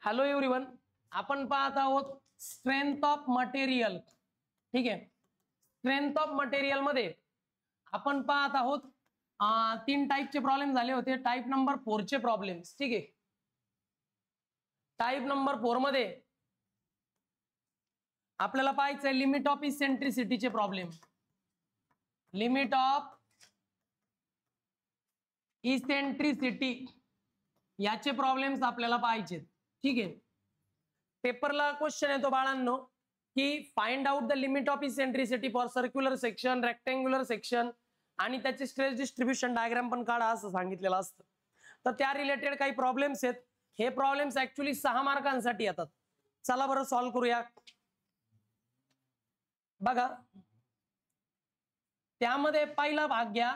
Hello everyone, आपण पाहत आहोत स्ट्रेंथ ऑफ मटेरियल. ठीक आहे, स्ट्रेंथ ऑफ मटेरियल मध्ये आपण पाहत आहोत 3 टाइपचे प्रॉब्लेम झाले होते. टाइप नंबर 4 चे प्रॉब्लेम्स. ठीक आहे, टाइप नंबर 4 मध्ये आपल्याला पाहायचंय लिमिट ऑफ इसेंट्रिसिटीचे प्रॉब्लेम. लिमिट ऑफ इसेंट्रिसिटी याचे प्रॉब्लेम्स आपल्याला पाहायचे. ठीक आहे, पेपरला क्वेश्चन येतो बाळांनो की find out the limit of eccentricity for circular section, rectangular section आणि त्याचे स्ट्रेस डिस्ट्रीब्युशन डायग्राम पण काढा असं सांगितलेलं असतं. तर त्या रिलेटेड काही प्रॉब्लेम्स आहेत. हे प्रॉब्लेम्स ऍक्च्युअली 6 मार्कांसाठी येतात. चला बरं सॉल्व्ह करूया. बघा, त्यामध्ये पहिला भाग घ्या.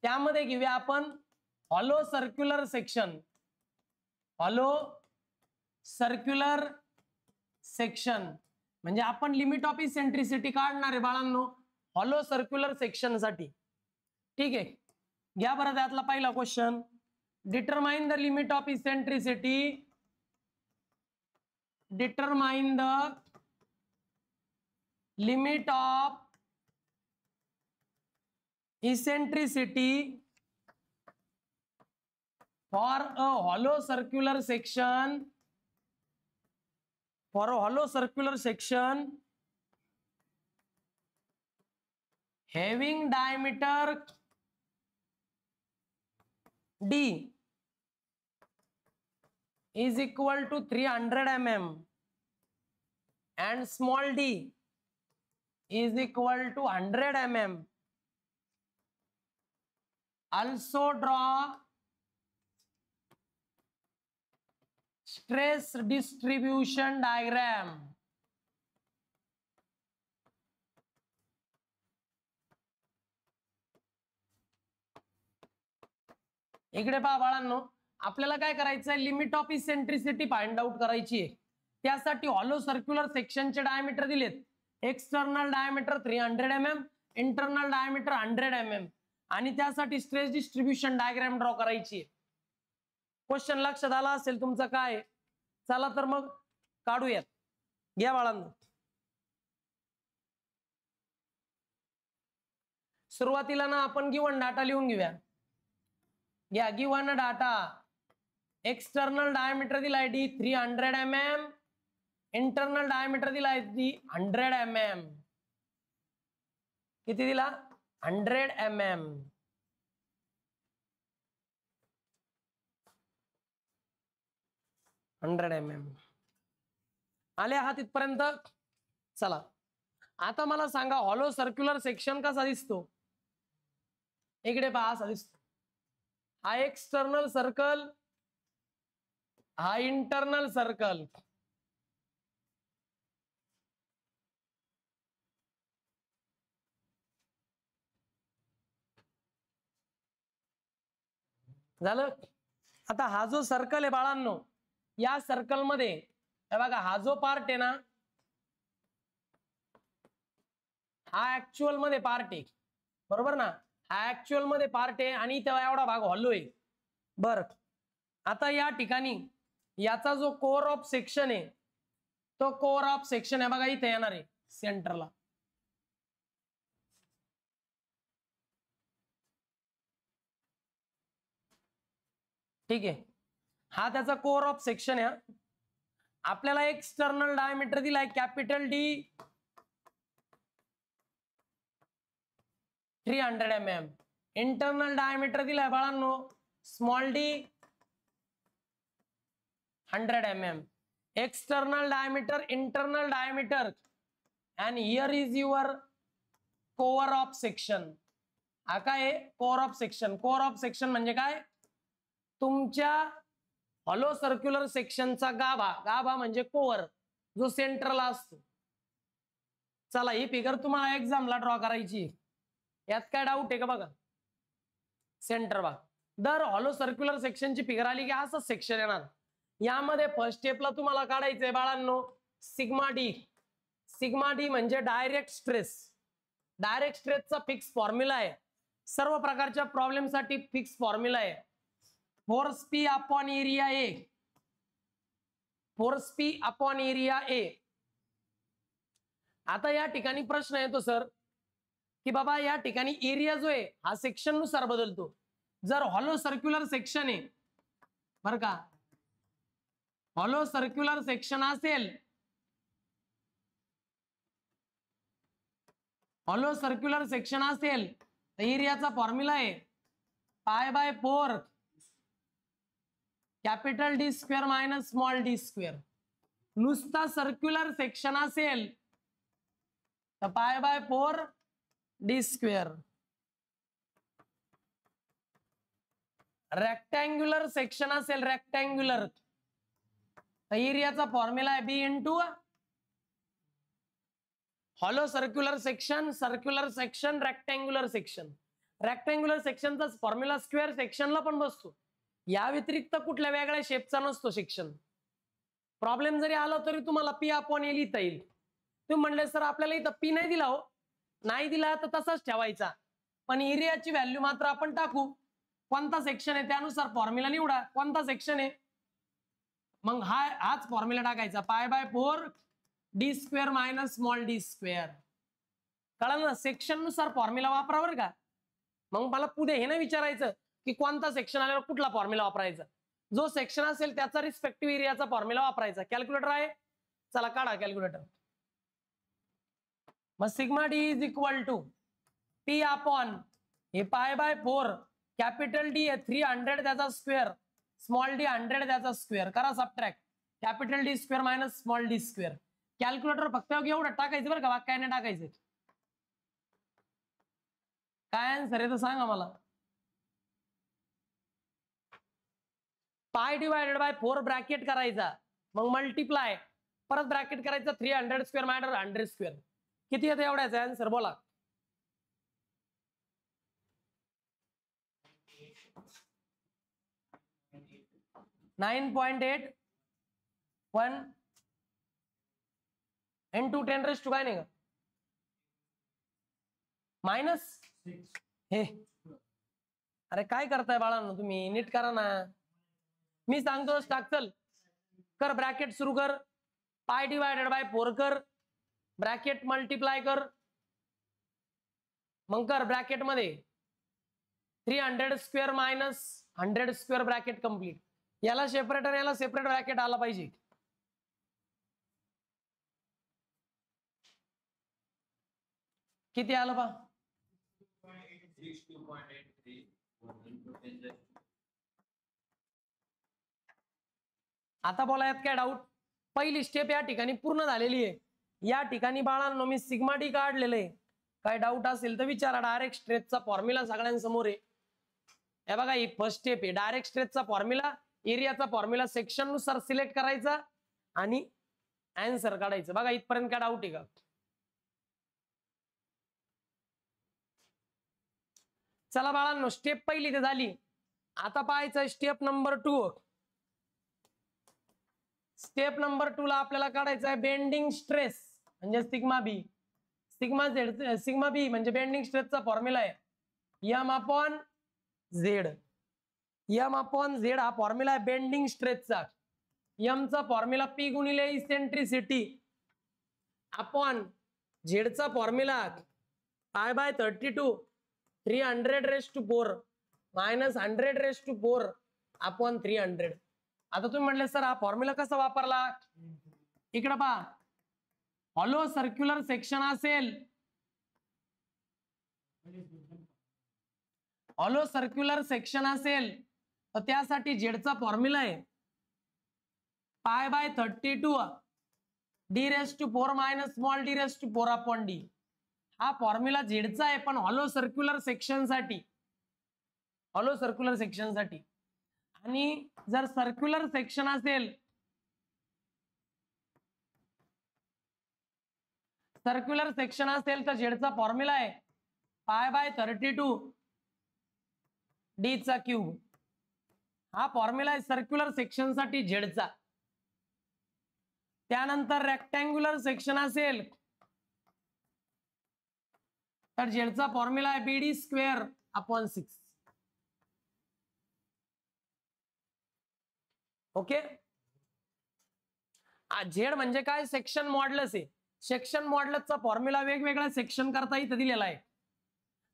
त्यामध्ये घेऊया आपण hollow circular section. Hollow circular section म्हणजे आपण लिमिट ऑफ इसेंट्रिसिटी काढणार आहे बाळांनो हॉलो सर्क्युलर सेक्शन साठी. ठीक आहे, घ्या बरं त्यातला पहिला question. Determine the limit of eccentricity. Determine the limit of eccentricity for a hollow circular section, for a hollow circular section having diameter d is equal to 300 mm and small d is equal to 100 mm. Also draw stress distribution diagram. इकडे पहा बाळांनो, आपल्याला काय करायचंय limit of eccentricity find out करायची आहे. त्यासाठी hollow circular सेक्शनचे डायमीटर दिलेत. External diameter 300 mm, internal diameter 100 mm आणि त्यासाठी स्ट्रेस डिस्ट्रीब्युशन डायग्राम ड्रॉ करायची आहे. क्वेश्चन लक्षात आला असेल तुमचं काय. चला तर मग काढूयात. घ्या बाळांनो, सुरुवातीला ना आपण गिवन डाटा लिहून घेऊया. घ्या गिवन डाटा. एक्सटर्नल डायमीटर दिलाय डी 300 mm, इंटरनल डायमीटर दिलाय डी 100 mm. किती दिला? 100 mm. आले आहात इथपर्यंत. चला आता मला सांगा हॉलो सर्क्युलर सेक्शन कसा दिसतो. इकडे पहा असा दिसतो. हा एक्सटर्नल सर्कल, हा इंटरनल सर्कल. झालं. आता हा जो सर्कल आहे बाळांनो, या सर्कल मध्ये बघा हा जो पार्ट आहे ना, हा ऍक्च्युअल मध्ये पार्ट आहे, बरोबर ना. हा ऍक्च्युअल मध्ये पार्ट आहे आणि तेव्हा एवढा भाग हॉलो आहे. बर, आता या ठिकाणी याचा जो कोर ऑफ सेक्शन आहे, तो कोर ऑफ सेक्शन आहे बघा इथे येणार आहे सेंटरला. ठीक आहे, हा त्याचा कोर ऑफ सेक्शन आहे. आपल्याला एक्सटर्नल डायमीटर दिलाय capital D 300 mm, internal diameter दिलाय बाळांनो small D 100 mm. External diameter, internal diameter and here is your core of section. हा काय core of section. Core of section म्हणजे काय, तुमच्या हॉलो सर्क्युलर सेक्शनचा गाभा. गाभा म्हणजे कोर जो सेंटरला असतो. चला ही फिगर तुम्हाला एक्झामला ड्रॉ करायची. यात काय डाऊट आहे का बघा. सेंटर भाग. दर हॉलो सर्क्युलर सेक्शनची फिगर आली की असं सेक्शन येणार. यामध्ये फर्स्ट स्टेपला तुम्हाला काढायचंय बाळांनो सिग्मा डी. सिग्मा डी म्हणजे डायरेक्ट स्ट्रेस. डायरेक्ट स्ट्रेसचा फिक्स फॉर्म्युला आहे. सर्व प्रकारच्या प्रॉब्लेम साठी फिक्स फॉर्म्युला आहे. Force P upon area A force P upon area A. आता या ठिकाणी प्रश्न येतो सर की बाबा या ठिकाणी एरिया जो आहे हा सेक्शन नुसार बदलतो. जर हॉलो सर्क्युलर सेक्शन आहे बर का, हॉलो सर्क्युलर सेक्शन असेल, हॉलो सर्क्युलर सेक्शन असेल तर एरियाचा फॉर्म्युला आहे pi by 4 capital D square minus small D square. नुसता सर्क्युलर सेक्शन असेल तर pi by 4 D square. Rectangular section असेल, रेक्टँग्युलर, तर एरियाचा फॉर्म्युला आहे B into hollow circular section, circular section, rectangular section. Rectangular सेक्शनचा फॉर्म्युला स्क्वेअर सेक्शनला पण बसतो, या व्यतिरिक्त कुठल्या वेगळ्या शेपचा नसतो सेक्शन. प्रॉब्लेम जरी आला तरी तुम्हाला पी अपॉन ए लिहिता येईल. तुम्ही म्हणले सर आपल्याला इथं पी नाही दिला, हो नाही दिला तर तसाच ठेवायचा, पण एरियाची व्हॅल्यू मात्र आपण टाकू. कोणता सेक्शन आहे त्यानुसार फॉर्म्युला निवडा, कोणता सेक्शन आहे मग हाच फॉर्म्युला टाकायचा पाय by 4 D square minus small D square. कळलं ना, सेक्शन नुसार फॉर्म्युला वापरा बरं का. मग मला पुढे हे नाही विचारायचं की कोणता सेक्शन आल्यावर कुठला फॉर्म्युला वापरायचा. जो सेक्शन असेल त्याचा रिस्पेक्टिव्ह एरियाचा फॉर्म्युला वापरायचा. कॅल्क्युलेटर आहे, चला काढा कॅल्क्युलेटर. मग sigma D is equal to P upon हे पाय बाय 4 कॅपिटल डी आहे 300 त्याचा स्क्वेअर, स्मॉल डी 100 त्याचा स्क्वेअर. करा subtract, capital D square minus small D square. Calculator फक्त एवढं टाकायचं बरं का, काय नाही टाकायचं. काय आन्सर आहे तर सांगा मला. पाय डिवायडेड बाय 4 ब्रॅकेट करायचा, मग मल्टिप्लाय, परत ब्रॅकेट करायचं 300 स्क्वेअर मायनस 100 स्क्वेअर. किती येतं एवढ्याचा आन्सर बोला. .8 1 into 10 काय नाही का मायनस हे. अरे काय करताय बाळांनो तुम्ही, नीट करा ना. मी सांगतो टाक, चल कर ब्रॅकेट सुरू कर, पाय डिवायडेड बाय 4 कर, ब्रॅकेट मल्टिप्लाय कर, मग कर ब्रॅकेट मध्ये 300 square minus 100 square bracket complete. याला सेपरेट आणि याला सेपरेट ब्रॅकेट आला पाहिजे. किती आलं पा, आता बोला यात काय डाऊट. पहिली स्टेप या ठिकाणी पूर्ण झालेली आहे. या ठिकाणी बाळांनो मी सिग्मा डी काढलेलं आहे. काय डाऊट असेल तर विचारा. डायरेक्ट स्ट्रेचचा फॉर्म्युला सगळ्यांसमोर आहे. हे बघा ही फर्स्ट स्टेप आहे. डायरेक्ट स्ट्रेचचा फॉर्म्युला, एरियाचा फॉर्म्युला सेक्शन नुसार सिलेक्ट करायचा आणि आन्सर काढायचं. बघा इथपर्यंत काय डाऊट आहे का. चला बाळांनो स्टेप पहिली ते झाली. आता पाहायचं स्टेप नंबर 2. स्टेप नंबर 2 ला आपल्याला काढायचं आहे बेंडिंग स्ट्रेस म्हणजे sigma B. Sigma Z, sigma B म्हणजे बेंडिंग स्ट्रेसचा फॉर्म्युला आहे M upon Z. M upon Z हा फॉर्म्युला आहे बेंडिंग स्ट्रेसचा. एम चा फॉर्म्युला पी गुणिले इसेंट्रिसिटी अपॉन झेडचा formula pi by 32 300⁴ minus 100⁴ upon 300. आता तुम्ही म्हणले सर हा फॉर्म्युला कसा वापरला. इकडे पहा, हॉलो सर्क्युलर सेक्शन असेल, हॉलो सर्क्युलर सेक्शन असेल तर त्यासाठी झेडचा फॉर्म्युला आहे pi by 32 d⁴ minus small d⁴ upon D. हा फॉर्म्युला झेडचा आहे पण हॉलो सर्क्युलर सेक्शन साठी, हॉलो सर्क्युलर सेक्शन साठी. आणि जर सर्क्युलर सेक्शन असेल, सर्क्युलर सेक्शन असेल तर झेडचा फॉर्म्युला आहे पाय बाय 32 डी चा क्यूब. हा फॉर्म्युला आहे सर्क्युलर सेक्शन साठी झेडचा. त्यानंतर रेक्टँग्युलर सेक्शन असेल तर झेडचा फॉर्म्युला आहे BD² अपॉन 6. ओके, झेड म्हणजे काय, सेक्शन मॉड्युलस आहे. सेक्शन मॉड्युलसचा फॉर्म्युला वेगवेगळ्या सेक्शन करता इथं दिलेला आहे.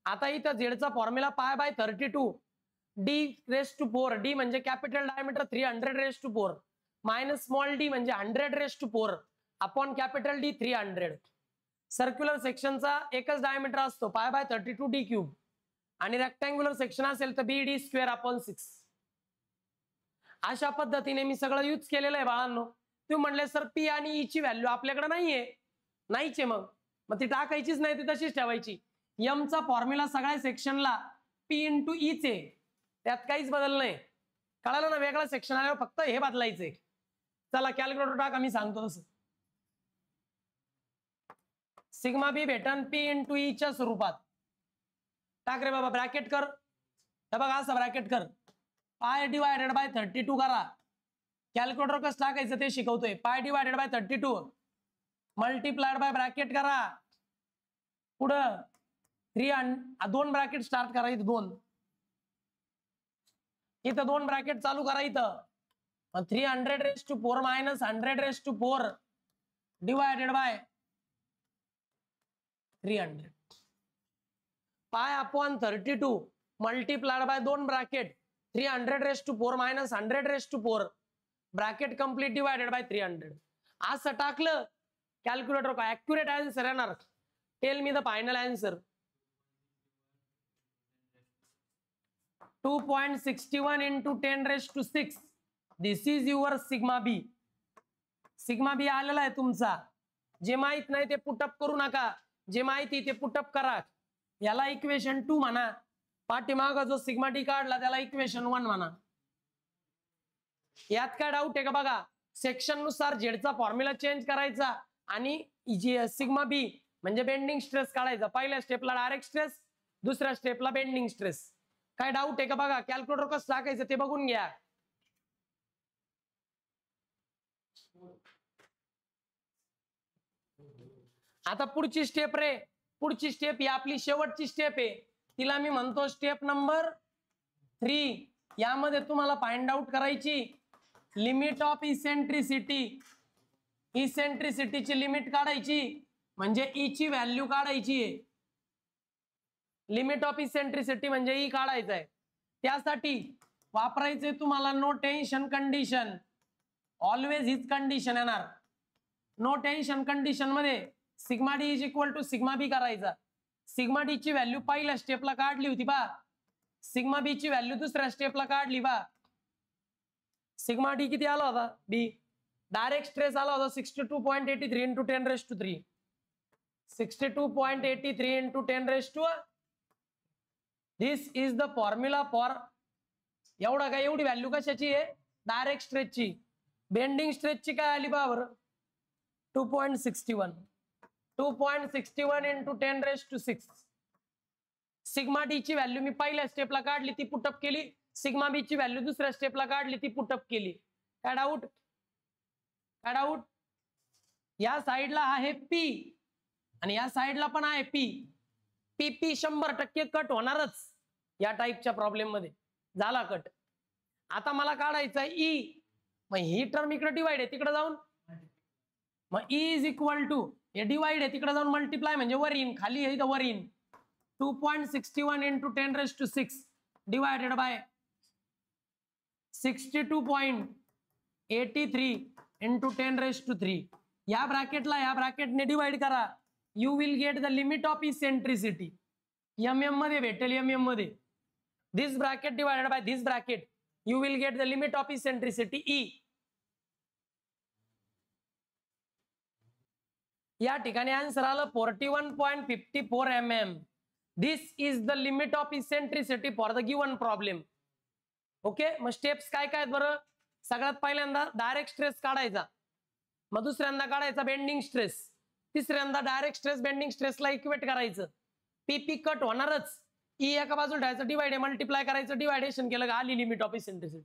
आता इथं झेडचा फॉर्म्युला π/32 d⁴. डी म्हणजे capital diameter 300⁴ minus small D म्हणजे 100⁴ अपॉन कॅपिटल डी 300. सर्क्युलर सेक्शनचा एकच डायमीटर असतो π/32 d³ आणि रेक्टँग्युलर सेक्शन असेल तर bd²/6. अशा पद्धतीने मी सगळं यूज केलेलं आहे बाळांनो. तुम्ही म्हणले सर पी आणि ई ची व्हॅल्यू आपल्याकडे नाहीये. नाहीचे मग ती टाकायचीच नाही, ती तशीच ठेवायची. चा फॉर्म्युला सगळ्या सेक्शनला पी इंटू ई चे, त्यात काहीच बदल नाही. कळालं ना, वेगळा सेक्शन आल्यावर फक्त हे बदलायचंय. चला कॅल्क्युलेटर टाका, मी सांगतो तसं. सिग्मा बी भेटन पी इंटू ई च्या स्वरूपात. टाक रे बाबा, ब्रॅकेट कर. हे बघा असं ब्रॅकेट कर. π/32 करा. कॅल्क्युलेटर कसं टाकायचं ते शिकवतोय. π/32 मल्टिप्लाइड बाय ब्रॅकेट करा. पुढं 2 ब्रॅकेट स्टार्ट करा. इथं 2 ब्रॅकेट चालू करा. इथं 300⁴ minus 100⁴ divided by 300. π/32 multiplied by 2 bracket 300⁴ minus 100⁴ bracket complete divided by 300. असं टाकलं कॅल्क्युलेटर का ऍक्युरेट आन्सर येणार. Tell me the final answer. 2.61 into 10⁻⁶. This is your sigma B. Sigma B आलेला आहे तुमचा. जे माहित नाही ते पुटअप करू नका, जे माहिती ते पुटअप करा. याला इक्वेशन 2 म्हणा. पाठीमाग जो सिग्मा डी काढला त्याला इक्वेशन 1 म्हणा. यात काय डाऊट आहे का बघा. सेक्शन नुसार झेडचा फॉर्म्युला चेंज करायचा आणि सिग्मा बी म्हणजे बेंडिंग स्ट्रेस काढायचा. पहिल्या स्टेपला डायरेक्ट स्ट्रेस, दुसऱ्या स्टेपला बेंडिंग स्ट्रेस. काय डाऊट आहे का बघा. कॅल्क्युलेटर कसं टाकायचं ते बघून घ्या. आता पुढची स्टेप रे, पुढची स्टेप ही आपली शेवटची स्टेप आहे. तिला मी म्हणतो स्टेप नंबर 3. यामध्ये तुम्हाला फाइंड आउट करायची लिमिट ऑफ इसेंट्रिसिटी. इसेंट्रिसिटीची लिमिट काढायची म्हणजे ई ची व्हॅल्यू काढायची आहे. लिमिट ऑफ इसेंट्रिसिटी म्हणजे ई काढायचं आहे. त्यासाठी वापरायचे तुम्हाला नो टेन्शन कंडिशन. ऑलवेज हीच कंडिशन येणार. नो टेन्शन कंडिशन मध्ये sigma D is equal to sigma B करायचा. सिग्मा डी ची व्हॅल्यू पहिल्या स्टेपला काढली होती बा. सिग्मा बी ची व्हॅल्यू दुसऱ्या स्टेपला काढली बा. सिग्मा डी किती आला होता बी. डायरेक्ट स्ट्रेस आला होता 62.83 into 10⁻3. 62.83 into 10⁻. This is the formula for. एवढा काय, एवढी व्हॅल्यू कशाची आहे, डायरेक्ट स्ट्रेसची. बेंडिंग स्ट्रेसची काय आली बाबर 2.61. 2.61 into 10⁻⁶. सिग्मा डी ची व्हॅल्यू मी पहिल्या स्टेपला काढली, ती पुटअप केली. सिग्मा बी ची व्हॅल्यू दुसऱ्या स्टेपला काढली, ती पुटअप केली. काय डाऊट, काय डाऊट. या साइडला आहे पी आणि या साइडला पण आहे पी. पी पी 100% कट होणारच या टाईपच्या प्रॉब्लेम मध्ये. झाला कट. आता मला काढायचा ई. मग ही टर्म इकडे डिवाइड आहे, तिकडे जाऊन मग ई इज इक्वल टू, हे डिवाइड आहे तिकडे जाऊन मल्टिप्लाय म्हणजे वर इन, खाली आहे इथं वर इन. 2.61 into 10⁻⁶ डिवायडेड बाय 62.83 into 10⁻3. या ब्रॅकेटने डिवाइड करा. You will get the limit of eccentricity. M मध्ये भेटेल, एम मध्ये. This bracket divided by this bracket, you will get the limit of eccentricity E. या ठिकाणी आन्सर आलं 41.54 mm. This is the limit of eccentricity for the given problem. Okay. मग steps काय काय बरं. सगळ्यात पहिल्यांदा डायरेक्ट स्ट्रेस काढायचा, मग दुसऱ्यांदा काढायचा बेंडिंग स्ट्रेस, तिसऱ्यांदा डायरेक्ट स्ट्रेस बेंडिंग स्ट्रेसला इक्वेट करायचं. पी पी कट होणारच. ई एका बाजूला ठेवायचं, डिवाइड मल्टिप्लाय करायचं, डिवायडेशन केलं का आली लिमिट ऑफ इसेंट्रिसिटी.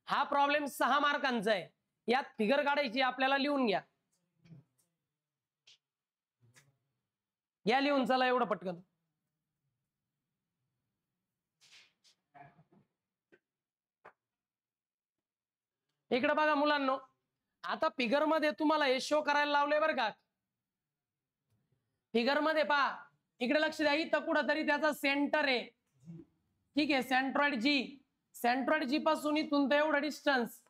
हा प्रॉब्लेम 6 मार्कांचा आहे. यात फिगर काढायची, आपल्याला लिहून घ्या. या लिहून, चला एवढं पटकन. इकडे बघा मुलांनो, आता फिगर मध्ये तुम्हाला हे शो करायला लावलंय बरं का. फिगर मध्ये पहा, इकडे लक्ष द्या, इथं कुठंतरी त्याचा सेंटर आहे. ठीक आहे, सेंट्रॉइड जी पासून इथून तर एवढं डिस्टन्स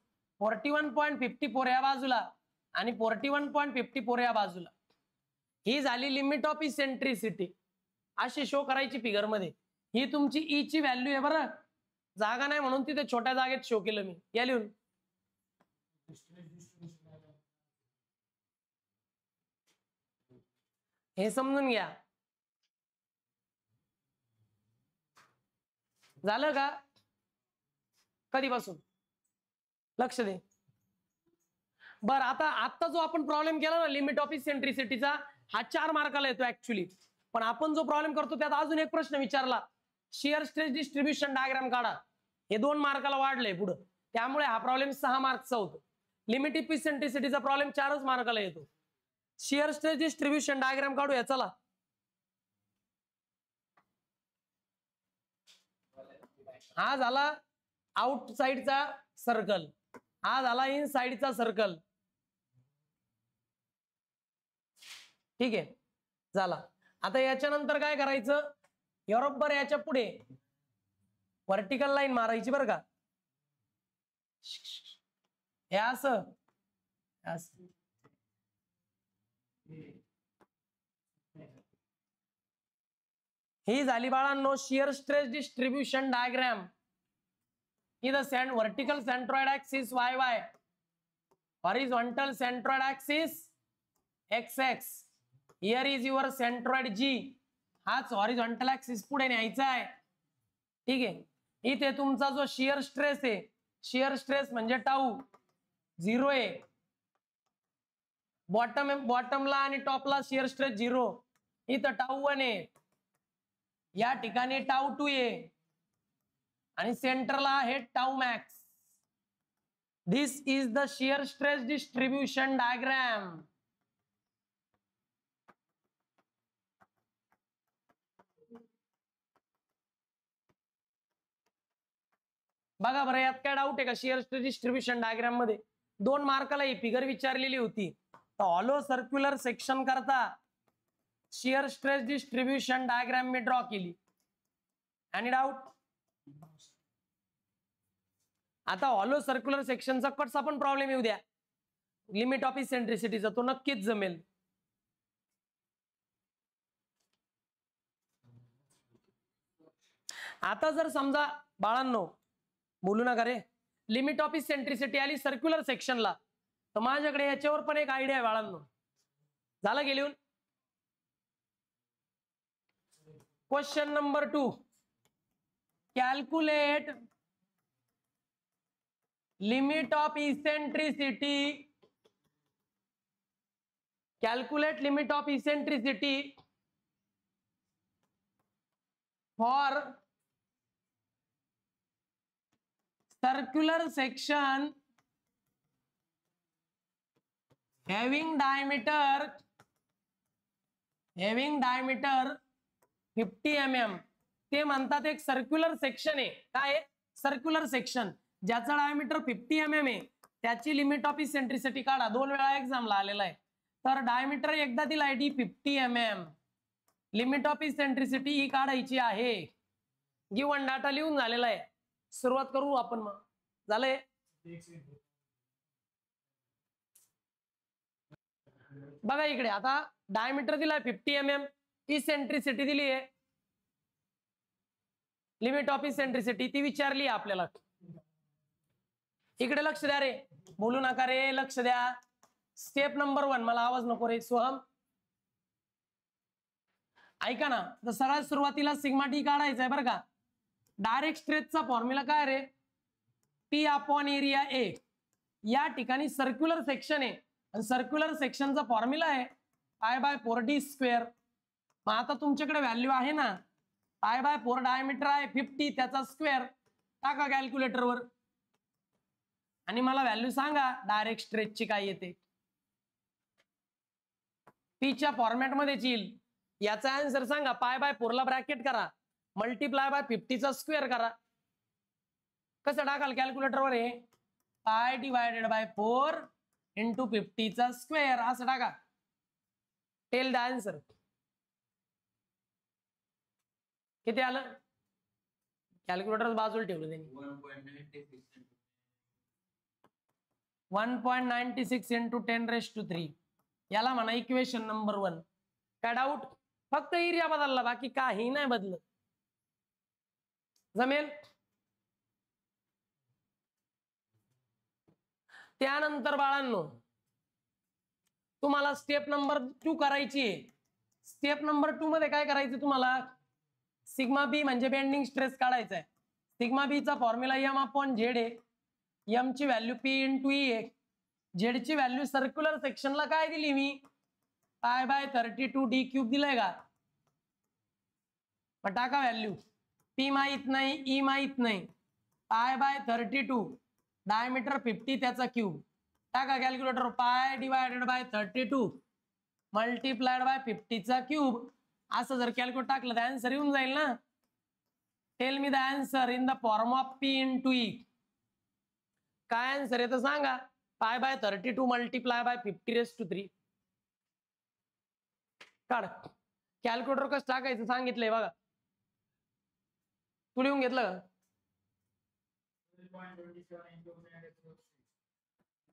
41.54 या बाजूला आणि 41.54 या बाजूला. ही झाली लिमिट ऑफ इसेंट्रिसिटी. अशी शो करायची फिगर मध्ये. ही तुमची ई ची व्हॅल्यू आहे बरं. जागा नाही म्हणून तिथे छोट्या जागेत शो केलं मी. या लिहून. हे समजून घ्या. झालं का? कधीपासून? लक्ष दे. बरं, आता जो आपण प्रॉब्लेम केला ना लिमिट ऑफ इसेंट्रिसिटीचा, हा 4 मार्काला येतो ऍक्च्युली. पण आपण जो प्रॉब्लेम करतो त्यात अजून एक प्रश्न विचारला, शियर स्ट्रेस डिस्ट्रीब्युशन डायग्राम काढा. हे 2 मार्काला वाढलंय पुढे, त्यामुळे हा प्रॉब्लेम 6 मार्कचा होतो. लिमिट ऑफ इसेंट्रिसिटीचा प्रॉब्लेम 4च मार्काला येतो. शियर स्ट्रेस डिस्ट्रीब्युशन डायग्राम काढूया चला. हा झाला आउटसाइडचा सर्कल, हा झाला इन साइडचा सर्कल. ठीक आहे, झाला. आता याच्यानंतर काय करायचं, बरोबर याच्या पुढे व्हर्टिकल लाईन मारायची बरं का. हे असं ही झाली बाळांनो शियर स्ट्रेस डिस्ट्रीब्युशन डायग्राम. इथं vertical centroid axis YY, horizontal centroid axis XX. Here is your centroid G. हाच हॉरिझॉन्टल ऍक्सिस पुढे न्यायचा आहे. ठीक आहे, इथे तुमचा जो शियर स्ट्रेस आहे, शियर स्ट्रेस म्हणजे टाऊ 0 आहे. बॉटमला आणि टॉपला शियर स्ट्रेस 0. इथं टाऊ 1 आहे, या ठिकाणी टाऊ 2 आहे आणि सेंटरला आहे tau max. This is the shear stress distribution diagram. बघा बरं, यात काय डाऊट आहे का? शियर स्ट्रेस डिस्ट्रीब्युशन डायग्राम मध्ये 2 मार्काला ही फिगर विचारलेली होती. तर हॉलो सर्क्युलर सेक्शन करता शियर स्ट्रेस डिस्ट्रीब्युशन डायग्राम मी ड्रॉ केली. आणि डाऊट? आता हॉलो सर्क्युलर सेक्शनचा कटचा पण प्रॉब्लेम येऊ द्या, लिमिट ऑफ इसेंट्रिसिटीचा, तो नक्कीच जमेल. आता जर समजा बाळांनो, बोलू नका रे, लिमिट ऑफ इसेंट्रिसिटी आली सर्क्युलर सेक्शनला, तर माझ्याकडे याच्यावर पण एक आयडिया आहे बाळांनो. झालं गेली. Question number 2, calculate limit of eccentricity. Calculate limit of eccentricity for circular section having diameter 50 mm. ते म्हणतात एक सर्क्युलर सेक्शन आहे. काय? सर्क्युलर सेक्शन ज्याचा डायमीटर 50 mm आहे, त्याची लिमिट ऑफ इसेंट्रिसिटी काढा. 2 वेळा एक्झामला आलेला आहे. तर डायमीटर एकदा दिलाय 50 mm, लिमिट ऑफ इसेंट्रिसिटी ही काढायची आहे. गिवन डाटा लिहून झालेला आहे. सुरुवात करू आपण. मग झालंय. बघा इकडे, आता डायमीटर दिलाय 50 mm, इसेंट्रिसिटी दिली आहे, लिमिट ऑफ इसेंट्रिसिटी ती विचारली आहे आपल्याला. इकडे लक्ष द्या रे, बोलू नका रे, लक्ष द्या. स्टेप नंबर 1, मला आवाज नको रे सोहम, ऐका ना. तर सगळ्यात सुरुवातीला सिग्मा टी काढायचा आहे बरं का. डायरेक्ट स्ट्रेसचा फॉर्म्युला काय रे? P upon area A. या ठिकाणी सर्क्युलर सेक्शन आहे आणि सर्क्युलर सेक्शनचा फॉर्म्युला आहे π/4d². मग आता तुमच्याकडे व्हॅल्यू आहे ना, π/4 डायमीटर आहे 50, त्याचा स्क्वेअर टाका कॅल्क्युलेटरवर आणि मला व्हॅल्यू सांगा डायरेक्ट स्ट्रेसची काय येते. पीच्या फॉर्मॅट मध्ये येईल. याचा आन्सर सांगा. π/4 ला ब्रॅकेट करा, मल्टिप्लाय बाय 50 चा स्क्वेअर करा. कसं टाकाल कॅल्क्युलेटरवर? आहे π/4 इंटू 50चा स्क्वेअर असं टाका. Tell the answer. किती आलं? कॅल्क्युलेटर बाजूला ठेवलं त्यांनी. 1.96 इंटू 10⁻³ याला म्हणा इक्वेशन नंबर 1. काय डाऊट? फक्त एरिया बदलला, बाकी काही नाही बदलत. जमेल? त्यानंतर बाळांनो तुम्हाला स्टेप नंबर 2 करायची आहे. स्टेप नंबर 2 मध्ये काय करायचं तुम्हाला? सिग्मा बी म्हणजे बेंडिंग स्ट्रेस काढायचा आहे. सिग्मा बी चा फॉर्म्युला M/Z आहे. M ची व्हॅल्यू P × E आहे. Z ची व्हॅल्यू सर्क्युलर सेक्शनला काय दिली मी? π/32d³ दिलंय का? मग टाका व्हॅल्यू. P माहित नाही, E माहित नाही. π/32 डायमीटर 50 त्याचा क्यूब. टाका कॅल्क्युलेटर. π/32 मल्टिप्लाइड बाय 50चा क्यूब. असं जर कॅल्क्युलेट टाकलं तर आन्सर येऊन जाईल ना. Tell me the answer in the form of P × E. काय आन्सर येतं सांगा? π/32 मल्टिप्लाय बाय 50⁻³ काढ. कॅल्क्युलेटर कसं टाकायचं सांगितलंय बघा. तू लिहून घेतलं का?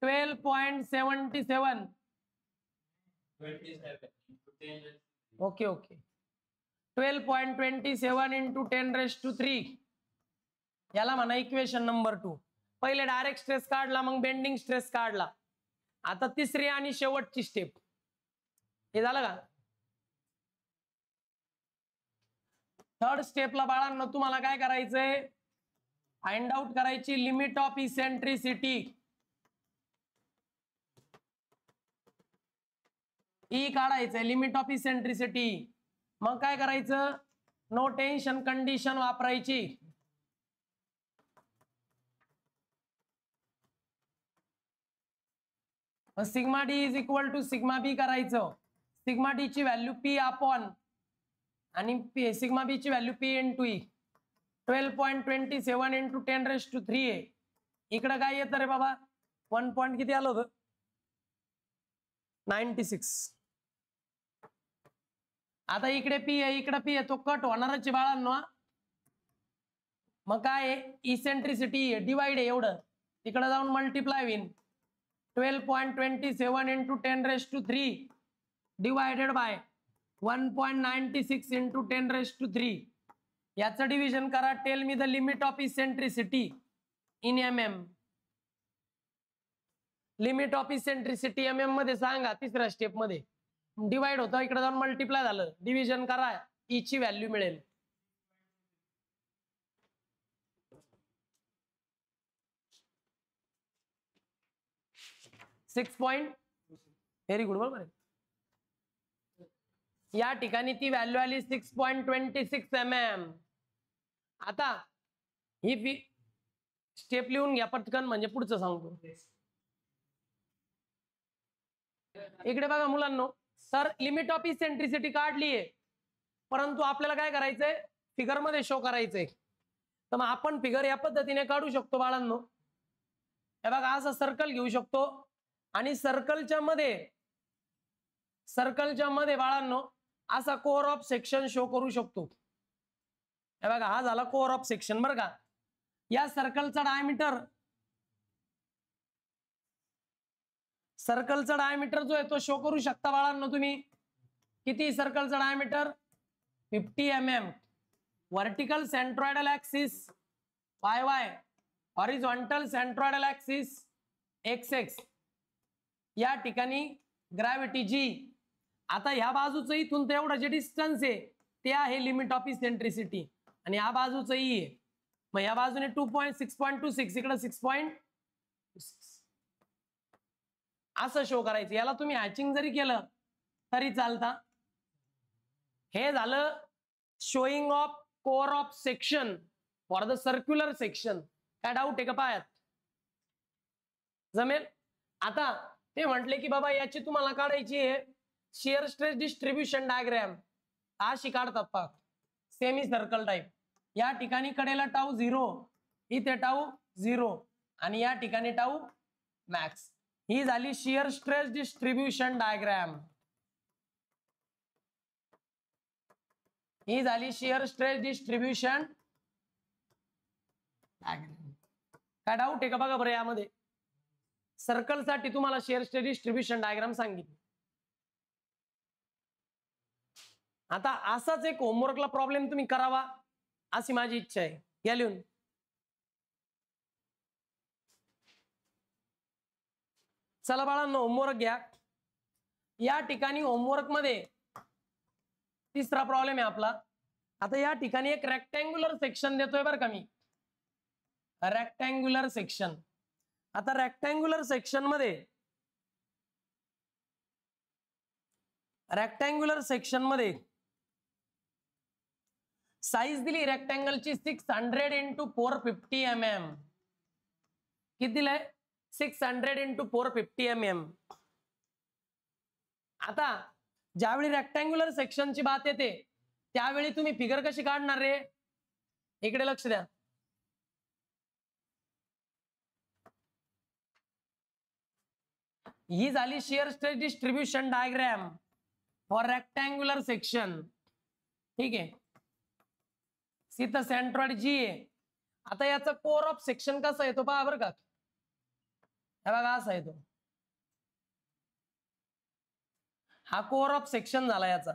12.77 ओके ओके. 12.27 इंटू 10⁻³ याला म्हणा इक्वेशन नंबर 2. पहिले डायरेक्ट स्ट्रेस काढला, मग बेंडिंग स्ट्रेस काढला. आता तिसरी आणि शेवटची स्टेप. हे झालं का? थर्ड स्टेपला बाळांनो तुम्हाला काय करायचंय? फाइंड आउट करायची लिमिट ऑफ इसेंट्रिसिटी. ई काढायचंय लिमिट ऑफ इसेंट्रिसिटी. मग काय करायचं? नो टेन्शन कंडिशन वापरायची. Sigma D is equal to sigma B करायचं. सिग्मा डी ची व्हॅल्यू P अपॉन आणि सिग्मा बी ची व्हॅल्यू P × E. 12.27 इंटू 10⁻³ आहे. इकडं काय येतं रे बाबा? 1 पॉइंट किती आलं होतं? 96. आता इकडे P आहे, इकडे P आहे, तो कट होणारच आहे बाळांनो. मग काय आहे? इसेंट्रिसिटी आहे, डिवाइड आहे एवढं. तिकडे जाऊन मल्टिप्लाय होईल. 12.27 इंटू 10⁻³ डिवायडेड बाय 1.96 इंटू 10⁻³ याचं डिव्हिजन करा. Tail me the limit of eccentricity in MM. Limit of eccentricity MM मध्ये सांगा. तिसऱ्या स्टेप मध्ये डिवाइड होतं, इकडे जाऊन मल्टिप्लाय झालं, डिव्हिजन करा, E ची व्हॅल्यू मिळेल. Very good. बरोबर आहे. या ठिकाणी ती व्हॅल्यू आली 6.26 mm. आता ही स्टेप लिहून घ्या पटकन, म्हणजे पुढचं सांगतो. इकडे बघा मुलांनो, सर लिमिट ऑफ इसेंट्रिसिटी काढली आहे, परंतु आपल्याला काय करायचंय? फिगर मध्ये शो करायचंय. तर मग आपण फिगर या पद्धतीने काढू शकतो बाळांनो. हे बघा, असं सर्कल घेऊ शकतो आणि सर्कलच्या मध्ये बाळांनो असा कोर ऑफ सेक्शन शो करू शकतो. हे बघा, हा झाला कोर ऑफ सेक्शन बरं का. या सर्कलचा डायमीटर जो आहे तो शो करू शकता बाळांनो तुम्ही. किती? सर्कलचा diameter 50 mm. Vertical centroidal axis YY, horizontal centroidal axis XX. या ठिकाणी ग्रॅव्हिटी G. आता ह्या बाजूचं इथून ते एवढं जे डिस्टन्स आहे ते आहे लिमिट ऑफ इसेंट्रिसिटी, आणि ह्या बाजूचं E आहे. मग ह्या बाजूने 6.26 इकडे 6.26 असं शो करायचं. याला तुम्ही हॅचिंग जरी केलं तरी चालता. हे झालं showing of core of section for the circular section. काय डाऊट आहे का पायात? जमेल? आता ते म्हटले की बाबा याची तुम्हाला काढायची आहे शिअर स्ट्रेस डिस्ट्रीब्युशन डायग्राम. अशी काढतात पहा, सेमी सर्कल टाइप. या ठिकाणी कडेला τ 0, इथे τ 0 आणि या ठिकाणी τ मॅक्स. ही झाली शियर स्ट्रेस डिस्ट्रीब्युशन डायग्राम. ही झाली शियर स्ट्रेस डिस्ट्रीब्युशन डायग्राम. काय डाऊट आहे का बघा बरं यामध्ये? सर्कल साठी तुम्हाला शियर स्ट्रेस डिस्ट्रीब्युशन डायग्राम सांगितली. आता असाच एक होमवर्कला प्रॉब्लेम तुम्ही करावा अशी माझी इच्छा आहे. या लिहून. चला बाळांनो होमवर्क घ्या. या ठिकाणी होमवर्क मध्ये तिसरा प्रॉब्लेम आहे आपला. आता या ठिकाणी एक रेक्टँग्युलर सेक्शन देतोय बरं का मी. Rectangular section. आता रेक्टँग्युलर सेक्शन मध्ये साईज दिली रेक्टँगलची 600 × 450 mm. किती दिलंय? 600 × 450 mm. आता ज्यावेळी रेक्टँग्युलर सेक्शनची बात येते त्यावेळी तुम्ही फिगर कशी काढणार रे? इकडे लक्ष द्या. ही झाली shear stress distribution diagram for rectangular section. ठीक आहे. तिथं सेंट्रॉइड जी आहे. आता याचा कोर ऑफ सेक्शन कसा येतो पहा बरं का. हे बघा असा येतो. हा कोर ऑफ सेक्शन झाला याचा.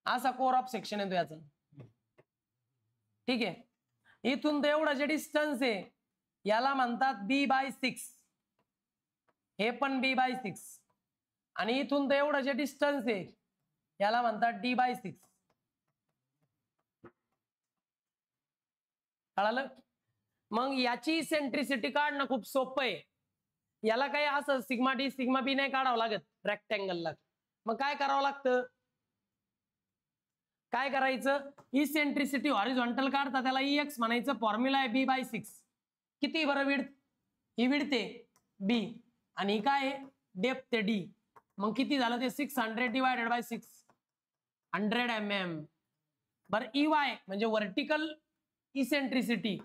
असा कोर ऑफ सेक्शन येतो याचा. ठीक आहे. इथून ते एवढा जे डिस्टन्स आहे याला म्हणतात b/6. हे पण b/6. आणि इथून ते एवढं जे डिस्टन्स आहे याला म्हणतात d/6. कळालं? मग याची इसेंट्रिसिटी काढणं खूप सोपं आहे. याला काही असं सिग्मा डी सिग्मा बी नाही काढावं लागत रेक्टँगलला. मग काय करावं लागतं? काय करायचं? इसेंट्रिसिटी हॉरिझॉन्टल काढता त्याला EX म्हणायचं. फॉर्म्युला आहे b/6. किती बरं विड्थ? ही विड्थ आहे b आणि ही काय आहे? डेप्थ आहे d. मग किती झालं ते? 600 / 6 100 mm. बरं EY म्हणजे व्हर्टिकल इसेंट्रिसिटी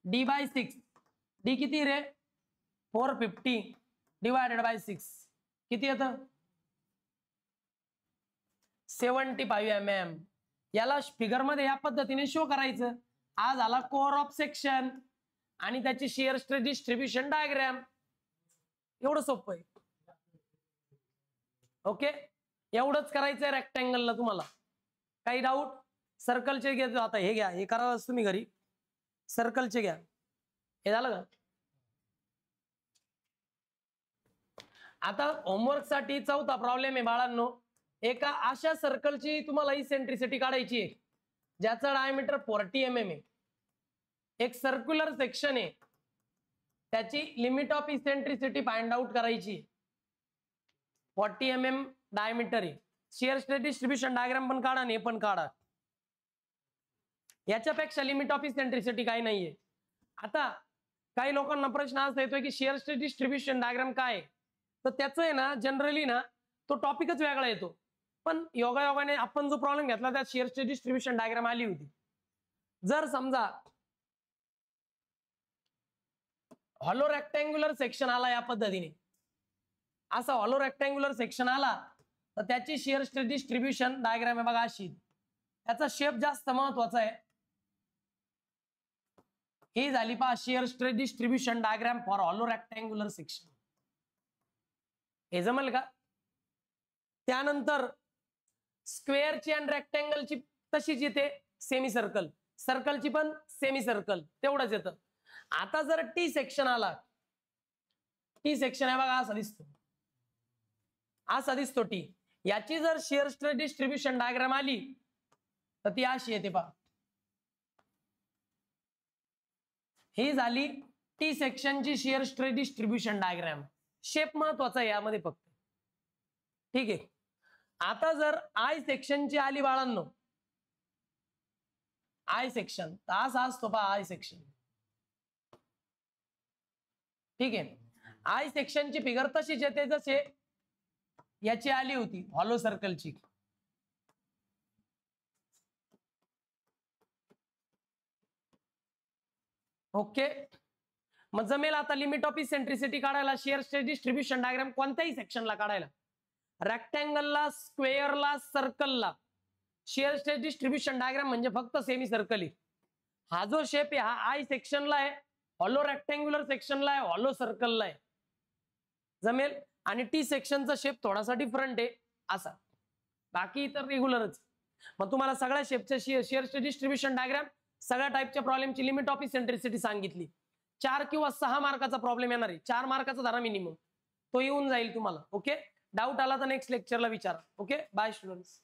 d/6. d किती रे? 450 / 6 किती येतं? 75 mm. याला फिगर मध्ये या पद्धतीने शो करायचं. हा झाला कोर ऑफ सेक्शन आणि त्याची शियर स्ट्रेस डिस्ट्रीब्युशन डायग्राम. एवढं सोपं आहे. ओके. एवढंच करायचंय रेक्टँगलला तुम्हाला. काही डाऊट? सर्कलचे घ्या. आता हे घ्या. हे करा तुम्ही घरी. सर्कलचे घ्या. हे झालं का? आता होमवर्क साठी चौथा प्रॉब्लेम आहे बाळांनो. एका अशा सर्कलची तुम्हाला इसेंट्रिसिटी काढायची आहे ज्याचा डायमीटर 40 mm आहे. एक सर्क्युलर सेक्शन आहे. त्याची limit of eccentricity find out करायची. 40 mm डायमीटर आहे. शियर स्ट्रेस डिस्ट्रीब्युशन डायग्राम पण काढा आणि हे पण काढा. याच्यापेक्षा लिमिट ऑफ इसेंट्रिसिटी काही नाहीये. आता काही लोकांना प्रश्न असा येतोय की शियर स्ट्रेस डिस्ट्रीब्युशन डायग्राम काय आहे? तर त्याचं आहे ना जनरली ना तो टॉपिकच वेगळा येतो. पण योगायोगाने आपण जो प्रॉब्लेम घेतला त्यात शियर स्ट्रेस डिस्ट्रीब्युशन डायग्राम आली होती. जर समजा हॉलो रेक्टँग्युलर सेक्शन आला या पद्धतीने, असा हॉलो रेक्टँग्युलर सेक्शन आला तर त्याची शियर स्ट्रेस डिस्ट्रीब्युशन डायग्राम आहे बघा अशी. त्याचा शेप जास्त महत्वाचा आहे. ही झाली पहा shear stress distribution diagram for hollow rectangular section. हे जमेल का? त्यानंतर स्क्वेअरची आणि रेक्टँगलची तशीच येते सेमी सर्कल. सर्कलची पण सेमी सर्कल तेवढंच येतं. आता जर टी सेक्शन आला, टी सेक्शन आहे बघा असा दिसतो. असा दिसतो टी. याची जर शियर स्ट्रेस डिस्ट्रीब्युशन डायग्राम आली तर ती अशी येते पहा. ही झाली टी सेक्शनची shear stress distribution diagram. Shape महत्वाचा आहे यामध्ये फक्त. ठीक आहे. आता जर आय सेक्शनची आली बाळांनो, आय सेक्शन तर असा असतो पहा आय सेक्शन. ठीक आहे. आय सेक्शनची फिगर तशीच येते जसे याची आली होती हॉलो सर्कलची. ओके, मग जमेल आता लिमिट ऑफ इसेंट्रिसिटी काढायला, शिअर स्ट्रेस डिस्ट्रीब्युशन डायग्राम कोणत्याही सेक्शनला काढायला, रेक्टँगलला, स्क्वेअरला, सर्कलला शिअर स्ट्रेस डिस्ट्रीब्युशन डायग्राम म्हणजे फक्त सेमी सर्कल आहे. हा जो शेप आहे हा आय सेक्शनला आहे, हॉलो रेक्टँग्युलर सेक्शनला आहे, हॉलो सर्कलला आहे. जमेल. आणि टी सेक्शनचा शेप थोडासा डिफरंट आहे असा, बाकी तर रेग्युलरच. मग तुम्हाला सगळ्या शेपच्या शिअर स्ट्रेस डिस्ट्रीब्युशन डायग्राम, सगळ्या टाईपच्या प्रॉब्लेमची लिमिट ऑफ इसेंट्रिसिटी सांगितली. 4 किंवा 6 मार्काचा प्रॉब्लेम येणार आहे, 4 मार्काचा धरा मिनिमम, तो येऊन जाईल तुम्हाला. ओके, डाऊट आला तर नेक्स्ट लेक्चरला विचारा. Okay, bye students.